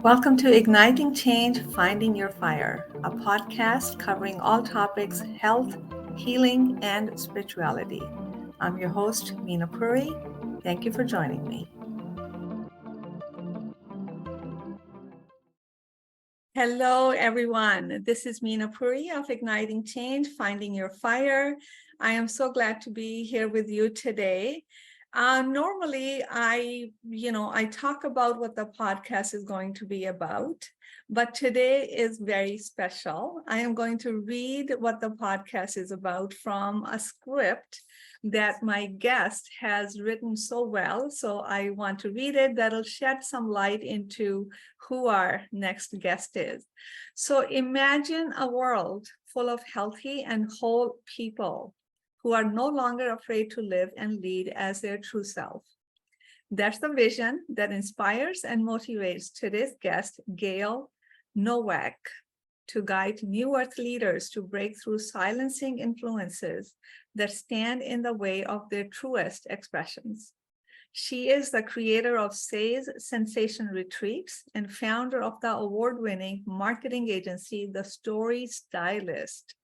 Welcome to Igniting Change, Finding Your Fire, a podcast covering all topics health, healing, and spirituality. I'm your host, Meena Puri. Thank you for joining me. Hello, everyone. This is Meena Puri of Igniting Change, Finding Your Fire. I am so glad to be here with you today. Normally, I talk about what the podcast is going to be about, but today is very special. I am going to read what the podcast is about from a script that my guest has written so well. So I want to read it. That'll shed some light into who our next guest is. So imagine a world full of healthy and whole people who are no longer afraid to live and lead as their true self. That's the vision that inspires and motivates today's guest, Gayle Nowak, to guide new earth leaders to break through silencing influences that stand in the way of their truest expressions. She is the creator of Say's Sensation Retreats and founder of the award-winning marketing agency, The Story Stylist.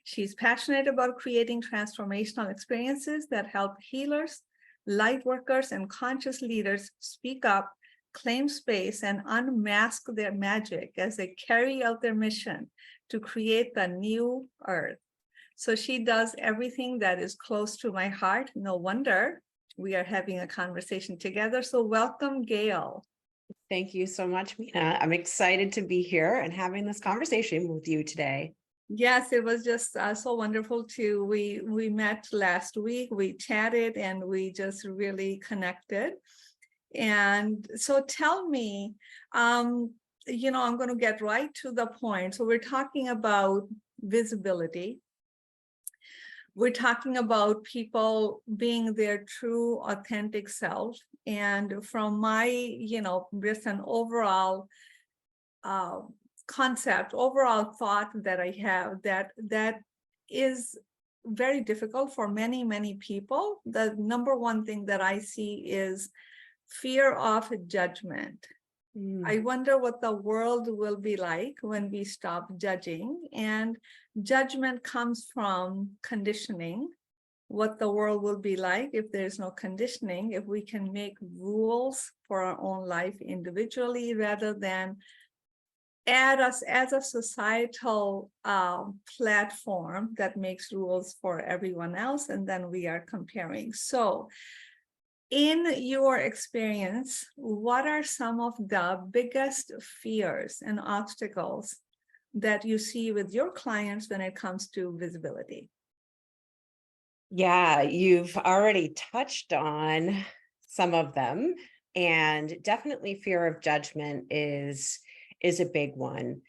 She's passionate about creating transformational experiences that help healers, lightworkers, and conscious leaders speak up, claim space, and unmask their magic as they carry out their mission to create the new earth. So she does everything that is close to my heart. No wonder we are having a conversation together. So welcome, Gayle. Thank you so much, Meena. I'm excited to be here and having this conversation with you today. Yes, it was just so wonderful to, we met last week, we chatted, and we just really connected. And so tell me, I'm going to get right to the point. So we're talking about visibility. We're talking about people being their true, authentic self. And from my, just an overall concept, overall thought that I have, that is very difficult for many, many people. The number one thing that I see is fear of judgment. I wonder what the world will be like when we stop judging. And judgment comes from conditioning. What the world will be like if there's no conditioning, if we can make rules for our own life individually rather than add us as a societal platform that makes rules for everyone else, and then we are comparing. So in your experience, what are some of the biggest fears and obstacles that you see with your clients when it comes to visibility? Yeah, you've already touched on some of them, and definitely fear of judgment is a big one.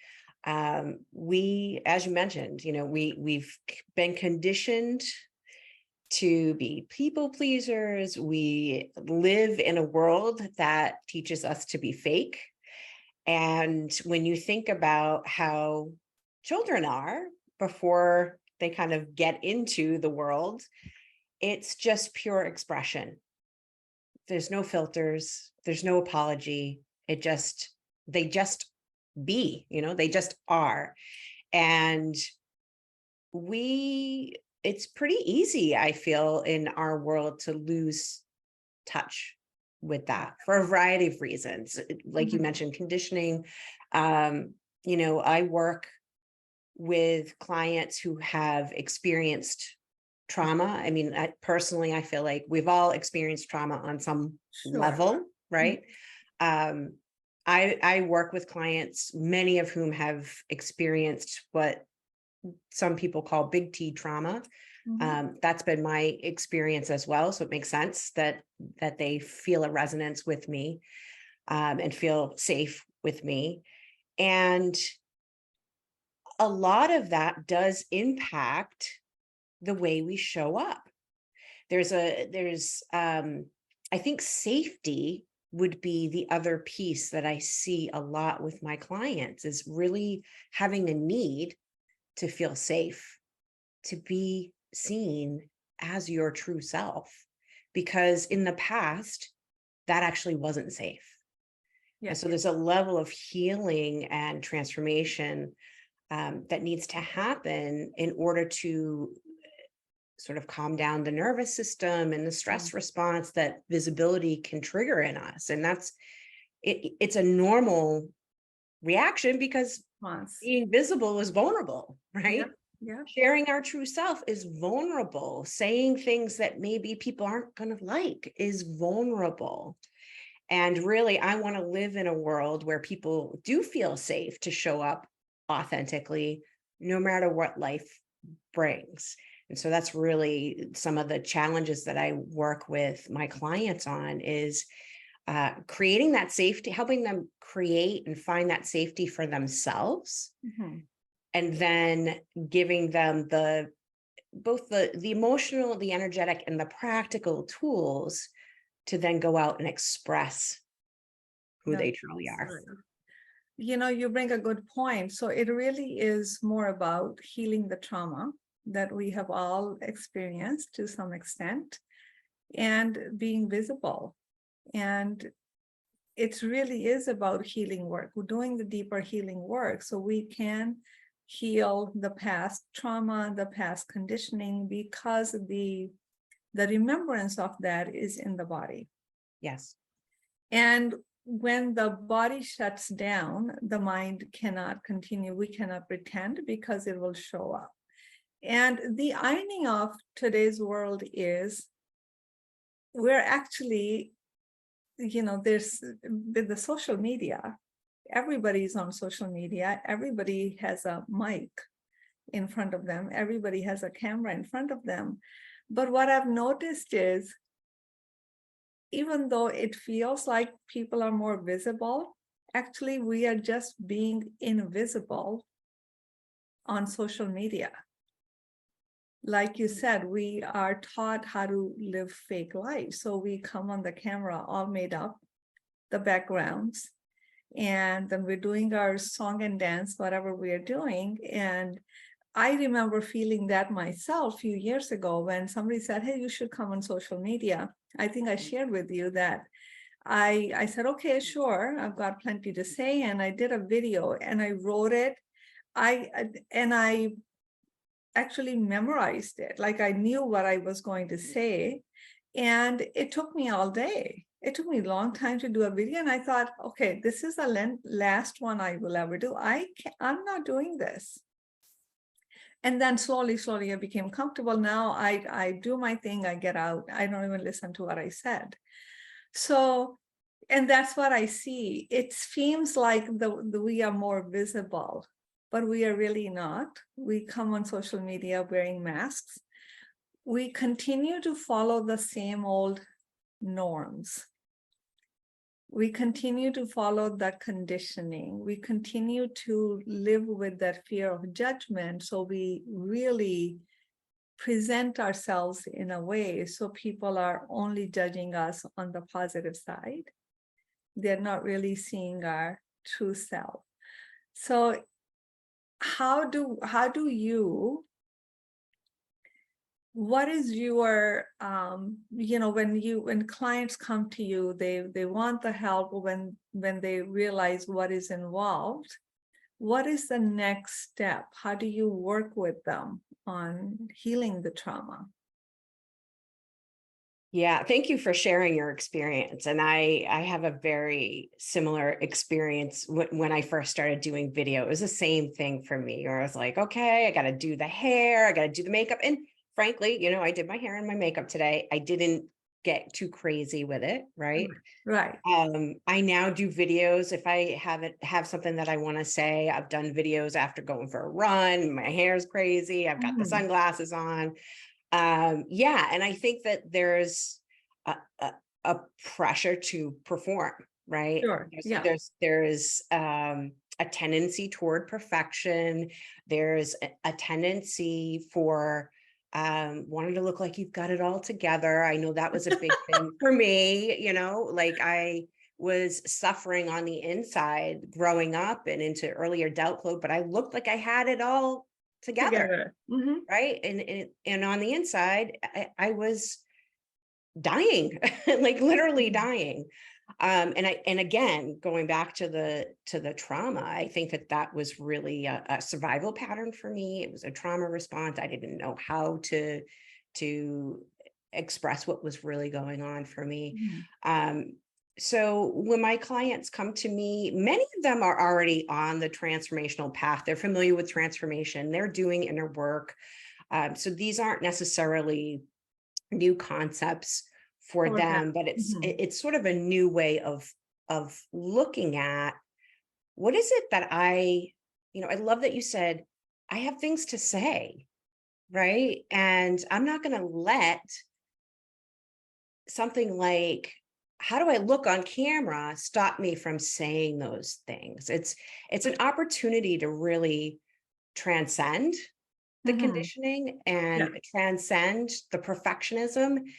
We, as you mentioned, we've been conditioned to be people pleasers. We live in a world that teaches us to be fake. And when you think about how children are before they kind of get into the world, it's just pure expression. There's no filters, there's no apology. They just be, they just are. And it's pretty easy, I feel, in our world to lose touch with that for a variety of reasons. Like you mentioned, conditioning. I work with clients who have experienced trauma. I mean, personally, I feel like we've all experienced trauma on some level, right? I work with clients, many of whom have experienced what some people call big T trauma. That's been my experience as well. So it makes sense that they feel a resonance with me and feel safe with me. And a lot of that does impact the way we show up. I think safety would be the other piece that I see a lot with my clients, is really having a need to feel safe, to be seen as your true self, because in the past, that actually wasn't safe. And so there's a level of healing and transformation that needs to happen in order to sort of calm down the nervous system and the stress response that visibility can trigger in us. And that's it's a normal reaction because being visible is vulnerable, right? Yeah. Sharing our true self is vulnerable. Saying things that maybe people aren't going to like is vulnerable. And really, I want to live in a world where people do feel safe to show up authentically, no matter what life brings. And so that's really some of the challenges that I work with my clients on is creating that safety, helping them create and find that safety for themselves. And then giving them both the emotional, the energetic, and the practical tools to then go out and express who they truly are. You bring a good point. So it really is more about healing the trauma that we have all experienced to some extent and being visible. And it really is about healing work. We're doing the deeper healing work so we can heal the past trauma, the past conditioning, because the remembrance of that is in the body. Yes. And when the body shuts down, the mind cannot continue. We cannot pretend because it will show up. And the irony of today's world is we're actually, there's with the social media, everybody's on social media, everybody has a mic in front of them, everybody has a camera in front of them. But what I've noticed is, even though it feels like people are more visible, actually we are just being invisible on social media. Like you said, we are taught how to live fake lives. So we come on the camera all made up, the backgrounds, and then we're doing our song and dance, whatever we are doing. And I remember feeling that myself a few years ago when somebody said, hey, you should come on social media. I think I shared with you that I said, okay, sure, I've got plenty to say. And I did a video and I wrote it. I actually memorized it. Like I knew what I was going to say. And it took me all day. It took me a long time to do a video. And I thought, okay, this is the last one I will ever do. I'm not doing this. And then slowly, I became comfortable. Now I do my thing, I get out. I don't even listen to what I said. So, and that's what I see. It seems like we are more visible, but we are really not. We come on social media wearing masks. We continue to follow the same old norms. We continue to follow that conditioning. We continue to live with that fear of judgment. So we really present ourselves in a way so people are only judging us on the positive side. They're not really seeing our true self. So how do you, what is your, when clients come to you, they want the help when they realize what is involved, what is the next step? How do you work with them on healing the trauma? Yeah, thank you for sharing your experience. And I have a very similar experience when I first started doing video. It was the same thing for me, where I was like, okay, I got to do the hair, I got to do the makeup. And frankly, I did my hair and my makeup today. I didn't get too crazy with it, right? Right. I now do videos if I have something that I want to say. I've done videos after going for a run, my hair's crazy, I've got the sunglasses on. Yeah, and I think that there's a pressure to perform, right? Sure. There's a tendency toward perfection. There's a tendency for wanting to look like you've got it all together. I know that was a big thing for me, like I was suffering on the inside growing up and into early adulthood, but I looked like I had it all together. Right. And on the inside, I was dying, like literally dying. And again, going back to the trauma, I think that was really a survival pattern for me. It was a trauma response. I didn't know how to express what was really going on for me. Mhm. So when my clients come to me, many of them are already on the transformational path. They're familiar with transformation. They're doing inner work. So these aren't necessarily new concepts for For them. them, but Mhm. it's sort of a new way of looking at what is it that I love that you said, I have things to say, right? And I'm not going to let something like, how do I look on camera stop me from saying those things? It's an opportunity to really transcend the Mhm. conditioning Yeah. and transcend the perfectionism.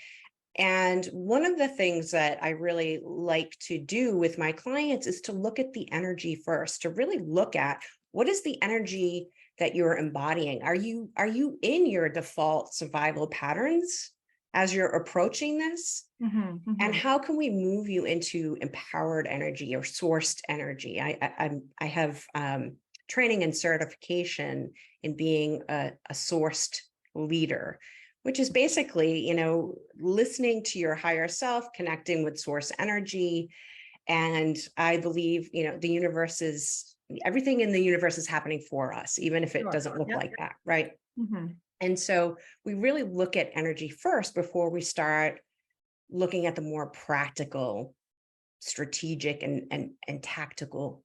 And one of the things that I really like to do with my clients is to look at the energy first, to really look at what is the energy that you're embodying. Are you in your default survival patterns as you're approaching this? Mhm. And Mhm. how can we move you into empowered energy or sourced energy? I have training and certification in being a sourced leader, which is basically, listening to your higher self, connecting with source energy. And I believe, the universe is everything in the universe is happening for us, even if it Sure. doesn't look Yep. like that, right? Mhm. And so we really look at energy first before we start looking at the more practical, strategic, and tactical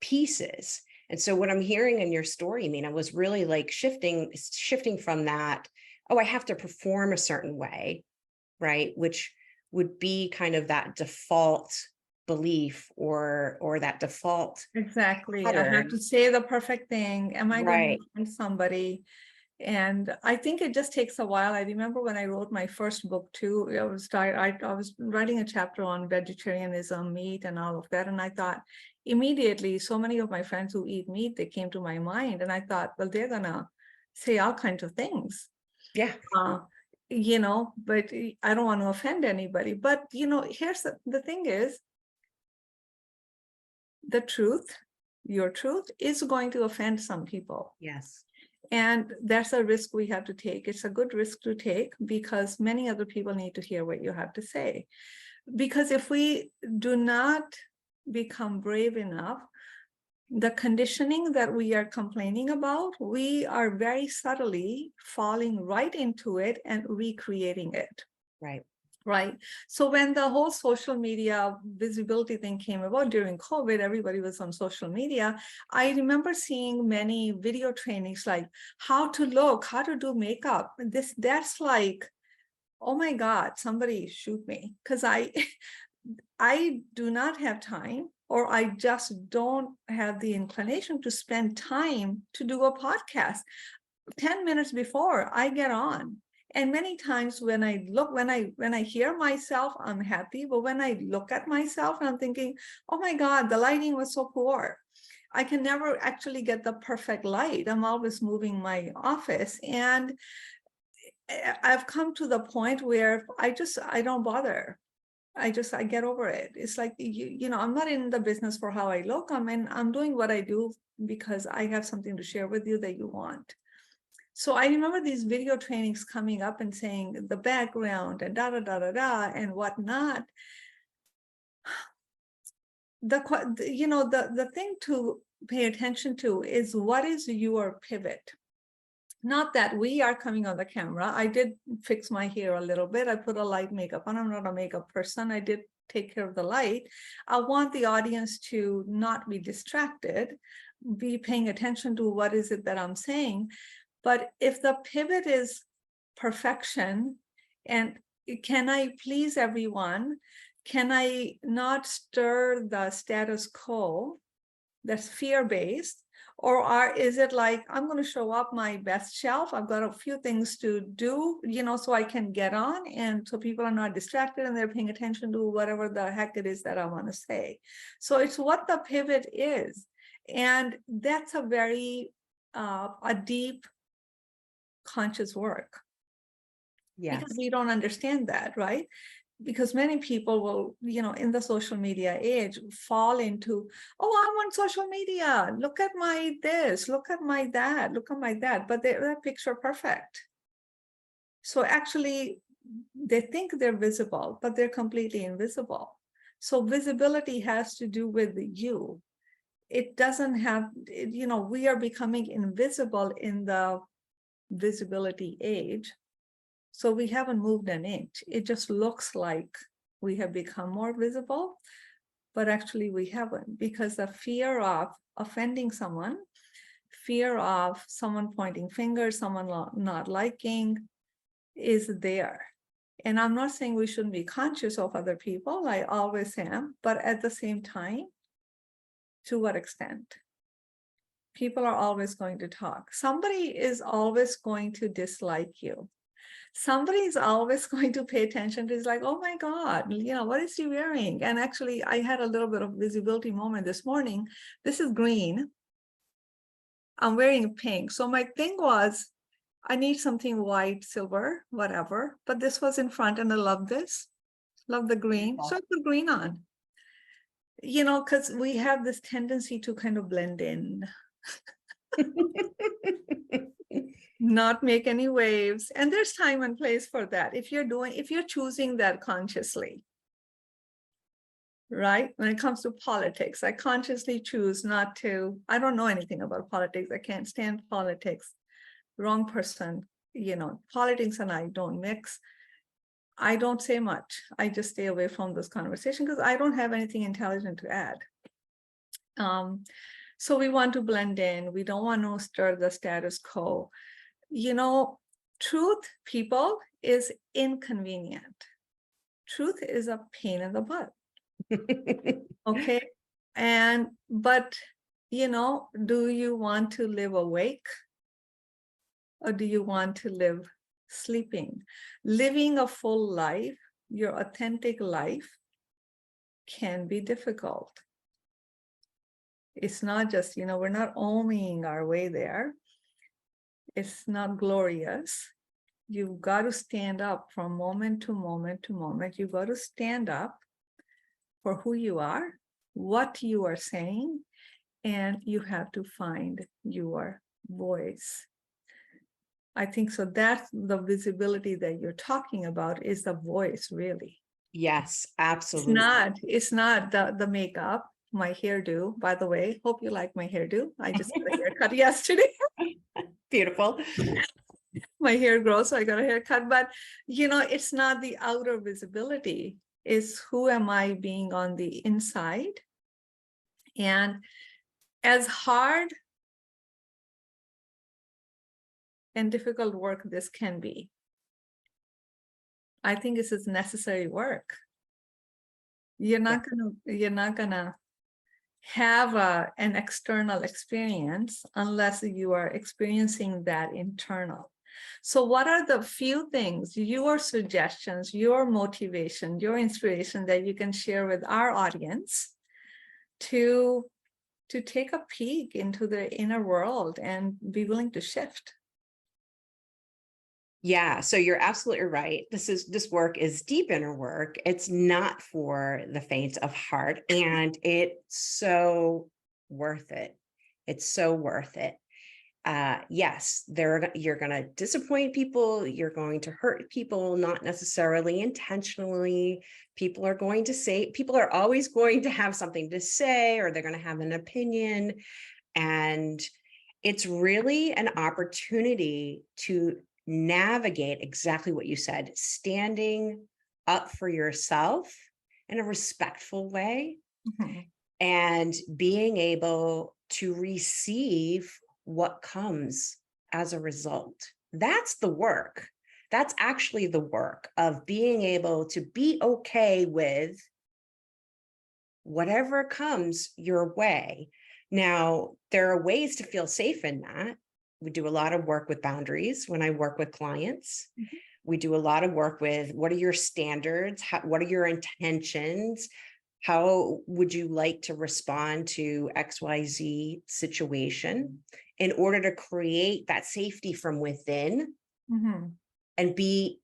pieces. And so what I'm hearing in your story, Meena, was really like shifting from that, oh, I have to perform a certain way, right? Which would be kind of that default belief or that default Exactly. I have pattern. to say the perfect thing. Am I going to Right. offend somebody? And I think it just takes a while. I remember when I wrote my first book too, I was writing a chapter on vegetarianism, meat and all of that. And I thought immediately, so many of my friends who eat meat, they came to my mind. And I thought, well, they're gonna say all kinds of things. Yeah. Uh, but I don't want to offend anybody. But here's the thing is the truth, your truth is going to offend some people. Yes. And that's a risk we have to take. It's a good risk to take because many other people need to hear what you have to say. Because if we do not become brave enough, the conditioning that we are complaining about, we are very subtly falling right into it and recreating it. Right. Right. So when the whole social media visibility thing came about during COVID, everybody was on social media. I remember seeing many video trainings like how to look, how to do makeup. That's like, oh my God, somebody shoot me. Because I do not have time, or I just don't have the inclination to spend time to do a podcast. 10 minutes before I get on. And many times when I hear myself, I'm happy. But when I look at myself, I'm thinking, oh my God, the lighting was so poor. I can never actually get the perfect light. I'm always moving my office. And I've come to the point where I don't bother. I get over it. It's like, I'm not in the business for how I look. I'm doing what I do because I have something to share with you that you want. So I remember these video trainings coming up and saying the background and da da da da da and whatnot. The thing to pay attention to is what is your pivot. Not that we are coming on the camera. I did fix my hair a little bit. I put a light makeup on. I'm not a makeup person. I did take care of the light. I want the audience to not be distracted, be paying attention to what is it that I'm saying. But if the pivot is perfection and can I please everyone? Can I not stir the status quo that's fear-based? Or is it like, I'm going to show up my best self. I've got a few things to do, so I can get on. And so people are not distracted and they're paying attention to whatever the heck it is that I want to say. So it's what the pivot is. And that's a deep conscious work because Yes. we don't understand that, right? because many people will, in the social media age, fall into, oh, I'm on social media. Look at my this, look at my that, look at my that. But they're picture perfect. So actually, they think they're visible, but they're completely invisible. So visibility has to do with you. It doesn't have, we are becoming invisible in the visibility age. So we haven't moved an inch. It just looks like we have become more visible, but actually we haven't, because the fear of offending someone, fear of someone pointing fingers, someone not liking is there. And I'm not saying we shouldn't be conscious of other people. I always am, but at the same time, to what extent? People are always going to talk. Somebody is always going to dislike you. Somebody is always going to pay attention to, it's like, oh my God, what is he wearing? And actually, I had a little bit of visibility moment this morning. This is green. I'm wearing pink. So my thing was, I need something white, silver, whatever. But this was in front and I love this. Love the green. So I put green on. Because we have this tendency to kind of blend in. Not make any waves. And there's time and place for that. If you're choosing that consciously, right? When it comes to politics, I consciously choose not to, I don't know anything about politics. I can't stand politics. Wrong person, politics and I don't mix. I don't say much. I just stay away from this conversation because I don't have anything intelligent to add. So we want to blend in. We don't want to stir the status quo. Truth, people, is inconvenient. Truth is a pain in the butt. Okay. But, do you want to live awake? Or do you want to live sleeping? Living a full life, your authentic life, can be difficult. It's not just, we're not owning our way there. It's not glorious. You've got to stand up from moment to moment to moment. You've got to stand up for who you are, what you are saying, and you have to find your voice. I think so. That's the visibility that you're talking about, is the voice, really. Yes, absolutely. It's not the makeup, my hairdo, by the way. Hope you like my hairdo. I just got a haircut yesterday. Beautiful. My hair grows, so I got a haircut. But, it's not the outer visibility. It's who am I being on the inside? And as hard and difficult work this can be, I think this is necessary work. You're not gonna have an external experience unless you are experiencing that internal. So what are the few things, your suggestions, your motivation, your inspiration that you can share with our audience to take a peek into the inner world and be willing to shift? Yeah, so you're absolutely right. This work is deep inner work. It's not for the faint of heart, and it's so worth it. It's so worth it. Yes, you're going to disappoint people. You're going to hurt people, not necessarily intentionally. People are always going to have something to say, or they're going to have an opinion. And it's really an opportunity to navigate exactly what you said, standing up for yourself in a respectful way, and being able to receive what comes as a result. That's the work. That's actually the work of being able to be okay with whatever comes your way. Now, there are ways to feel safe in that. We do a lot of work with boundaries when I work with clients. We do a lot of work with, what are your standards? What are your intentions? How would you like to respond to XYZ situation, in order to create that safety from within and be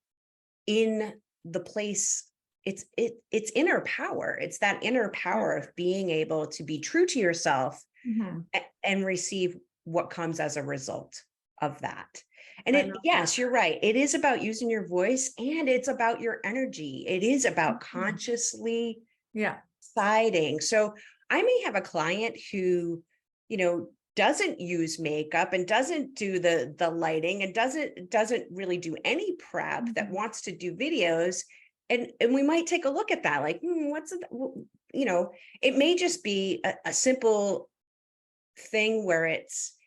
in the place it's inner power. It's that inner power of being able to be true to yourself Mhm. and receive what comes as a result of that. And I love that. yes, you're right. It is about using your voice, and it's about your energy. It is about Mhm. consciously Yeah. deciding. So I may have a client who, doesn't use makeup and doesn't do the lighting and doesn't really do any prep, that Mhm. wants to do videos. And we might take a look at that, like, what's it, it may just be a simple thing where it's,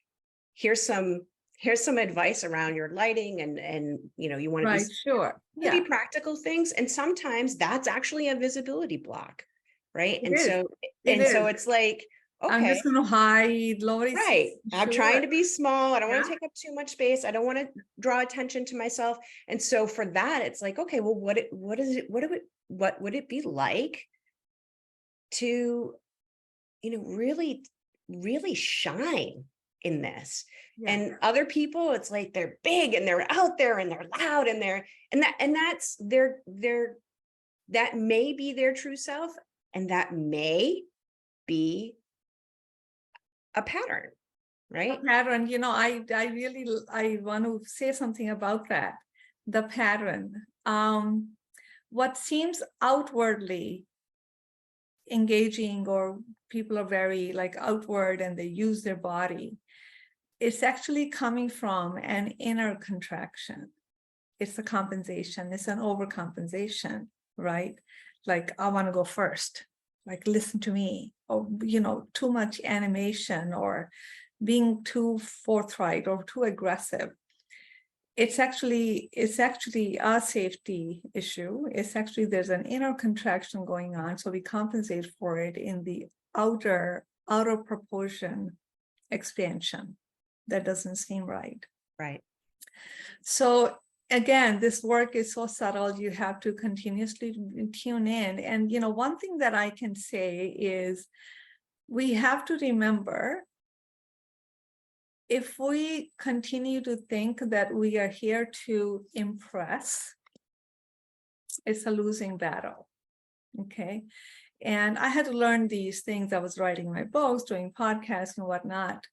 here's some here's some advice around your lighting, and you want to be, Right. Sure. could be Yeah. practical things, and sometimes that's actually a visibility block, right? It and is. so It and so is. it's like, I'm okay, just going to hide. Nobody right, sees. I'm Sure. trying to be small, I don't want Yeah. to take up too much space, I don't want to draw attention to myself. And so for that, it's like, okay, well, what would it be like to, really, really shine in this? Yeah. And other people, it's like they're big and they're out there and they're loud and that's that may be their true self, and that may be a pattern, A right? pattern, I really, I want to say something about that. The pattern. What seems outwardly engaging, or people are very like outward and they use their body, it's actually coming from an inner contraction. It's a compensation, it's an overcompensation, right? Like, I want to go first, like, listen to me, or, too much animation, or being too forthright or too aggressive. It's actually a safety issue. It's actually, there's an inner contraction going on. So we compensate for it in the outer proportion expansion. That doesn't seem right. Right. So again, this work is so subtle, you have to continuously tune in. And one thing that I can say is, we have to remember, if we continue to think that we are here to impress, it's a losing battle. Okay. And I had to learn these things. I was writing my books, doing podcasts and whatnot.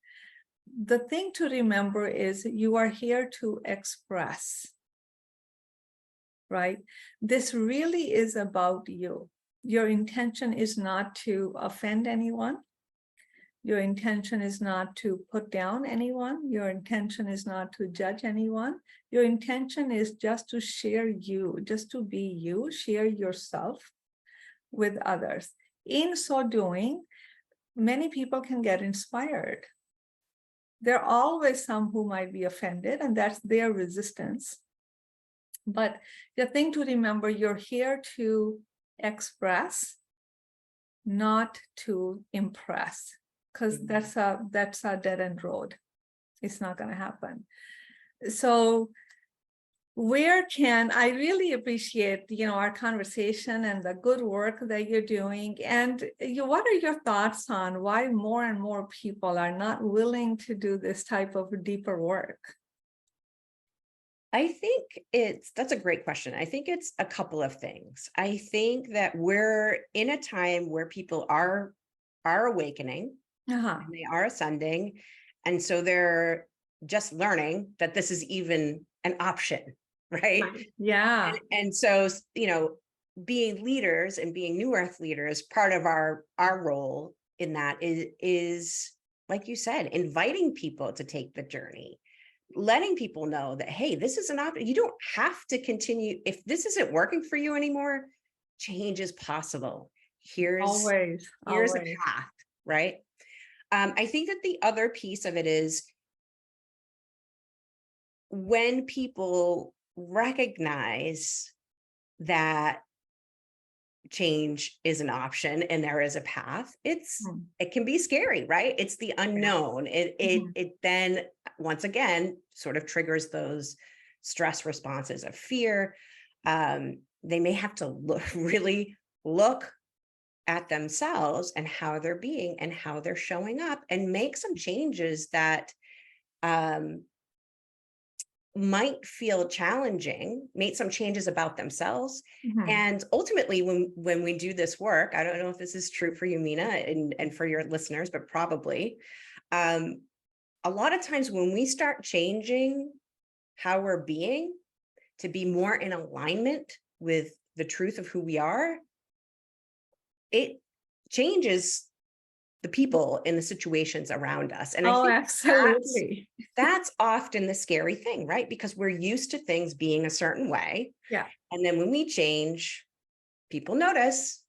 The thing to remember is, you are here to express, right? This really is about you. Your intention is not to offend anyone. Your intention is not to put down anyone. Your intention is not to judge anyone. Your intention is just to share you, just to be you, share yourself with others. In so doing, many people can get inspired. There are always some who might be offended, and that's their resistance. But the thing to remember, you're here to express, not to impress, because that's a dead end road. It's not going to happen. So I really appreciate, our conversation and the good work that you're doing. And what are your thoughts on why more and more people are not willing to do this type of deeper work? I think that's a great question. I think it's a couple of things. I think that we're in a time where people are awakening, Uh-huh. and they are ascending. And so they're just learning that this is even an option, right? Yeah. And so, being leaders and being new earth leaders, part of our role in that is, like you said, inviting people to take the journey, letting people know that, hey, this is an option. You don't have to continue. If this isn't working for you anymore, change is possible. Here's Always, a always. path, right? I think that the other piece of it is, when people recognize that change is an option and there is a path, Hmm. it can be scary, right? It's the unknown. Mhm. It then, once again, sort of triggers those stress responses of fear. They may have to really look at themselves and how they're being and how they're showing up, and make some changes that might feel challenging, made some changes about themselves. Mhm. And ultimately, when we do this work, I don't know if this is true for you, Meena, and for your listeners, but probably, a lot of times when we start changing how we're being to be more in alignment with the truth of who we are, it changes the people and the situations around us. And I Oh, think absolutely. that's often the scary thing, right? Because we're used to things being a certain way. Yeah. And then when we change, people notice.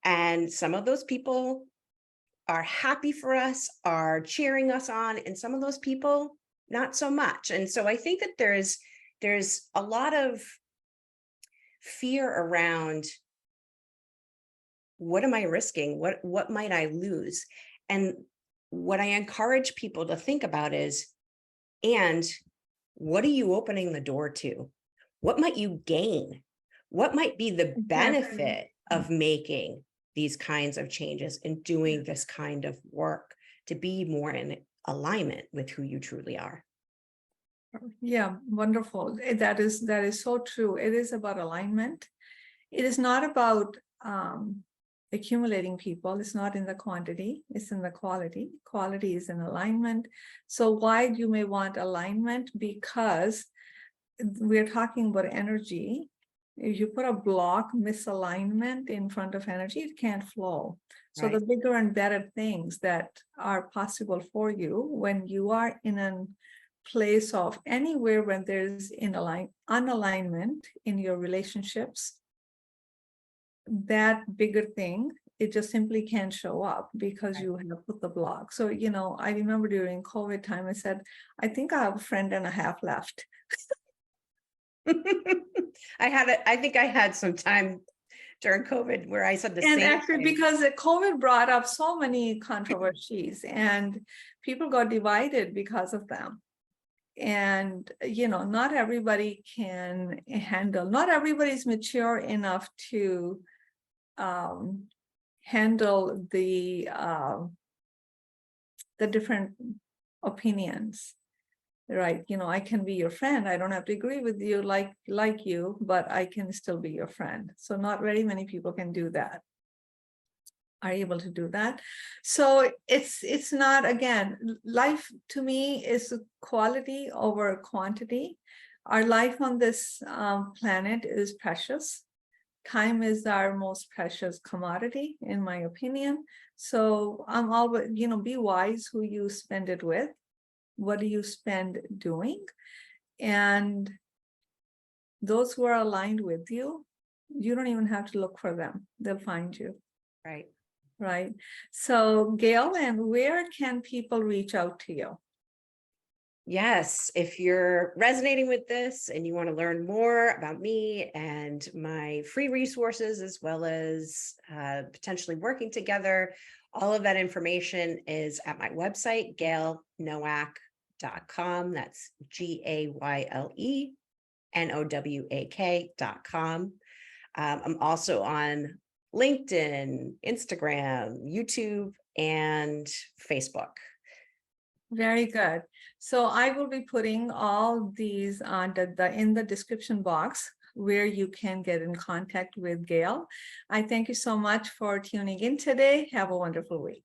And some of those people are happy for us, are cheering us on, and some of those people, not so much. And so I think that there's a lot of fear around, what am I risking? What might I lose? And what I encourage people to think about is, and what are you opening the door to? What might you gain? What might be the Exactly. benefit of making these kinds of changes and doing this kind of work to be more in alignment with who you truly are? Yeah, wonderful. That is so true. It is about alignment. It is not about accumulating people. It's not in the quantity, it's in the quality. Quality is in alignment. So why you may want alignment? Because we're talking about energy. If you put a block, misalignment in front of energy, it can't flow. So the Right. bigger and better things that are possible for you when you are in a place of anywhere when there's unalignment in your relationships, that bigger thing, it just simply can't show up because you have put the block. So, I remember during COVID time, I said, I think I have a friend and a half left. I think I had some time during COVID where I said the And same actually, thing. because COVID brought up so many controversies and people got divided because of them. And, not everybody can handle, not everybody's mature enough to handle the different opinions, right? I can be your friend. I don't have to agree with you like you, but I can still be your friend. So not very many people can do that, are able to do that. So it's not, again, life to me is quality over quantity. Our life on this planet is precious. Time is our most precious commodity, in my opinion. So I'm always, be wise who you spend it with. What do you spend doing? And those who are aligned with you, you don't even have to look for them. They'll find you. Right. Right. So, Gayle, and where can people reach out to you? Yes, if you're resonating with this and you want to learn more about me and my free resources, as well as potentially working together, all of that information is at my website, GayleNowak.com. That's GayleNowak.com. I'm also on LinkedIn, Instagram, YouTube, and Facebook. Very good. So I will be putting all these on in the description box where you can get in contact with Gayle. I thank you so much for tuning in today. Have a wonderful week.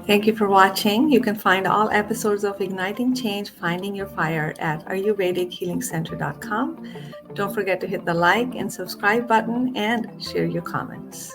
Thank you for watching. You can find all episodes of Igniting Change, Finding Your Fire at ayurvedichealingcenter.com. Don't forget to hit the like and subscribe button and share your comments.